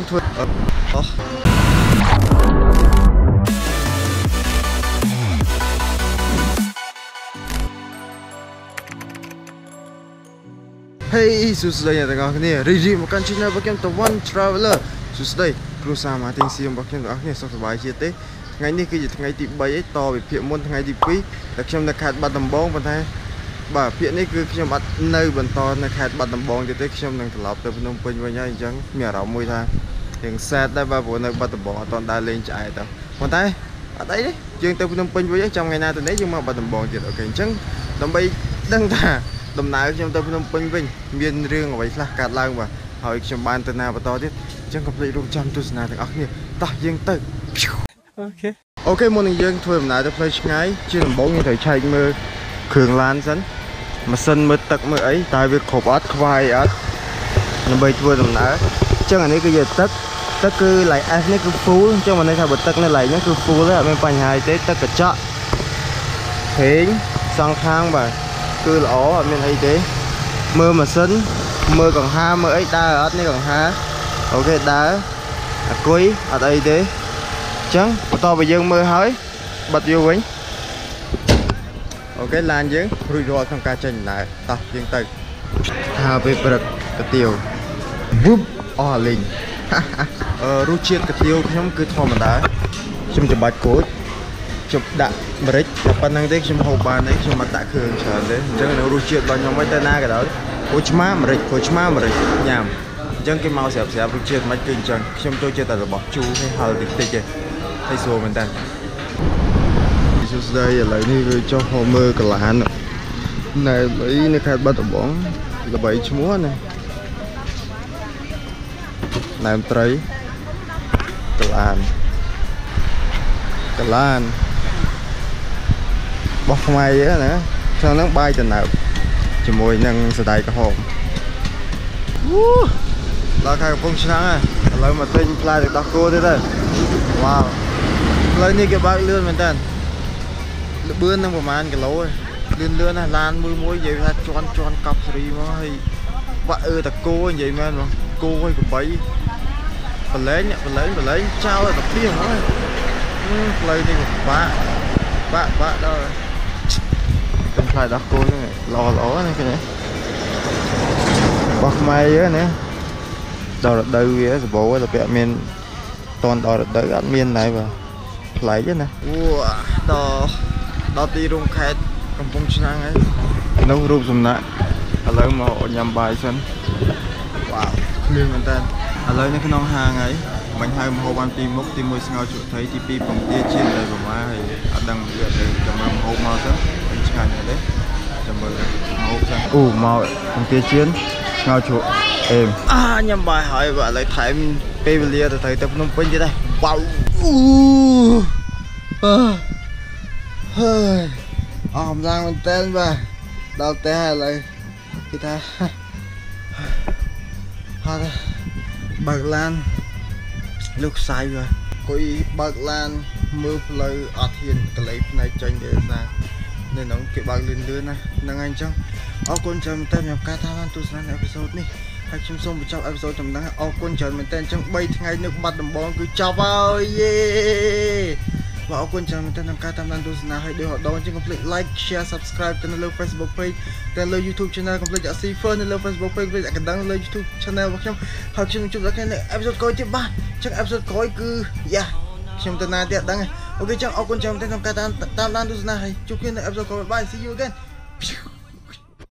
ធ្វើHey, susah tengah ni. Ready makan channel bagi Tavan Traveler. Susah. គ្រួសារមកទិញសៀមរបស់ខ្ញុំទាំងអស់គ្នាសុខសប្បាយជាទេថ្ងៃនេះគឺជាថ្ងៃទី3ហើយតវិភាគមុនថ្ងៃទី2ដែលខ្ញុំនៅខេត្តបាត់ដំបងប៉ុន្តែបាទភាគនេះគឺខ្ញុំអត់នៅបន្តនៅខេត្តបាត់ដំបងទៀតទេខ្ញុំនឹងត្រឡប់ទៅភ្នំពេញវិញហើយអញ្ចឹងមានអារម្មណ៍មួយថាទាំងសែតដែរបាទព្រោះនៅបាត់ដំបងអត់ទាន់ដើរលេងឆ្អែតទៅប៉ុន្តែអត់អីទេយើងទៅភ្នំពេញវិញចាំថ្ងៃណាទៅនេះយើងមកបាត់ដំបងទៀតអូខេអញ្ចឹងដើម្បីដឹងថាដំណើរខ្ញុំទៅភ្នំពេញវិញមានរឿងអ្វីខ្លះកើតឡើងបាទហើយខ្ញុំបានទៅណាបន្តទៀតចឹងកុំភ្លេចរងចាំទស្សនាទាំងអស់គ្នាតោះយើងទៅអូខេមុននឹងយើងធ្វើដំណើរទៅផ្លូវឆ្ងាយជាដំបូងយើងត្រូវឆែកមើលគ្រឿងឡានសិនម៉ាស៊ីនមើលទឹកមើលអីតើវាគ្រប់អត់ខ្វាយអត់ដើម្បីធ្វើដំណើរអញ្ចឹងអានេះគឺយកទឹកគឺ like S នេះគឺ full អញ្ចឹងមិនន័យថាបើទឹកនៅ like ហ្នឹងគឺ full ទេអត់មានបញ្ហាទេទឹកកញ្ចក់ហេងសងខាងបាទគឺល្អអត់មានអីទេមើលម៉ាស៊ីនមើលកង្ហាមើលអីដើរអត់នេះកង្ហាអូខេដើរអង្គុយអត់អីទេអញ្ចឹងបន្តទៅយើងមើលហើយបិទយកវិញអូខេឡានយើងរួចរាល់ក្នុងការចេញដំណើរតោះយើងទៅថាពេលព្រឹកកាទៀវវឹបអស់លេងរសជាតិកាទៀវខ្ញុំគឺធម្មតាខ្ញុំច្របាច់គោចខ្ញុំដាក់ម្រេចតែប៉ុណ្្នឹងទេខ្ញុំហូបបានទេខ្ញុំអត់ដាក់គ្រឿងច្រើនទេអញ្ចឹងនៅរសជាតិរបស់ខ្ញុំទៅណាក៏ដោយគោឆ្មាម្រេចញ៉ាំអញ្ចឹងគេមកស្រាប់រសជាតិមិនគឺអញ្ចឹងខ្ញុំចូលចិត្តតែរបស់ជូរហើយហឹលតិចទេហើយស្រួលមែនតើសួស្ដីឥឡូវនេះគឺចុះមកមើលកលាននៅខេត្តបាត់ដំបងល្បីឈ្មោះណាណែមត្រីកលានបោះខ្មែរណាក្នុងហ្នឹងបាយតំណើបជាមួយនឹងសណ្តែកក្រហមដល់ខែកំពង់ឆ្នាំងឥឡូវមកទិញផ្លែទឹកដោះគោទៀតទៅវ៉ាវផ្លូវនេះគេបើកលឿនមែនតើលបឿននឹងប្រហែលគីឡូលឿនណាឡានមួយនិយាយថាជន់កប់សេរីមកហើយបាក់តគោនិយាយមែនបងគោហើយកបីប្រឡែងចោលតែពីហ្នឹងផ្លូវនេះបាក់ដល់ទិញផ្លែដោះគោហ្នឹងល្អណាគេនេះបោះខ្មែរណាដល់រដូវវាសបោតែពាក់មានតនដល់រដូវអត់មានដែរបាទប្លែកទេណាដល់ទីរួមខេត្តកំពង់ឆ្នាំងហើយនោះរូបសំណាក់ឥឡូវមកញ៉ាំបាយសិនវ៉ាវភ្លៀងមែនតើឥឡូវនៅក្នុងហាងហើយមិនហៅម្ហូបបានពីរមុខទី1ស្ងោរជក់ត្រីទី2ពងទាជាតិតែប្រមាហើយអត់ដឹងវាទៅចាំមើលម្ហូបមកទៅឆ្ងាញ់ទេចាំមើលម្ហូបចឹងមកពងទាជាតិស្ងោរជក់អេមញ៉ាំបាយហើយបាទឥឡូវថែមពេលវេលាទៅភ្នំពេញទៀតដែរវ៉ាវហើយអស់កម្លាំងមែនតើបាទដល់ផ្ទះឥឡូវគេថាហើយបើកឡានលោកខ្សែបាទគួយបើកឡានមើលផ្លូវអត់ហ៊ានកលេបផ្នែកចេញទេណានៅក្នុងគេបើកលឿនណាហ្នឹងហើយអញ្ចឹងអរគុណច្រើនមែនតើសម្រាប់ការតាមដានទស្សនាអេពីសូតនេះហើយខ្ញុំសូមបញ្ចប់អេពីសូតចំណងអរគុណច្រើនមែនតើអញ្ចឹង3ថ្ងៃនៅបាត់ដំបងគឺចប់ហើយយេបាទអរគុណច្រើនមែនតើក្នុងការតាមដានទស្សនាហើយដូចដងជាងកុំភ្លេច like share subscribe ទៅនៅលើ Facebook page ទៅលើ YouTube channel កុំភ្លេចដាក់ cipher នៅលើ Facebook page កុំភ្លេចដាក់កណ្ដឹងលើ YouTube channel របស់ខ្ញុំហើយខ្ញុំជួបដល់គ្នានៅអេពីសូតក្រោយទៀតបាទអញ្ចឹងអេពីសូតក្រោយគឺយ៉ាខ្ញុំទៅណាទៀតដឹងហើយអូខេអញ្ចឹងអរគុណច្រើនមែនតើក្នុងការតាមដានទស្សនាហើយជួបគ្នានៅអេពីសូតក្រោយបាយ see you again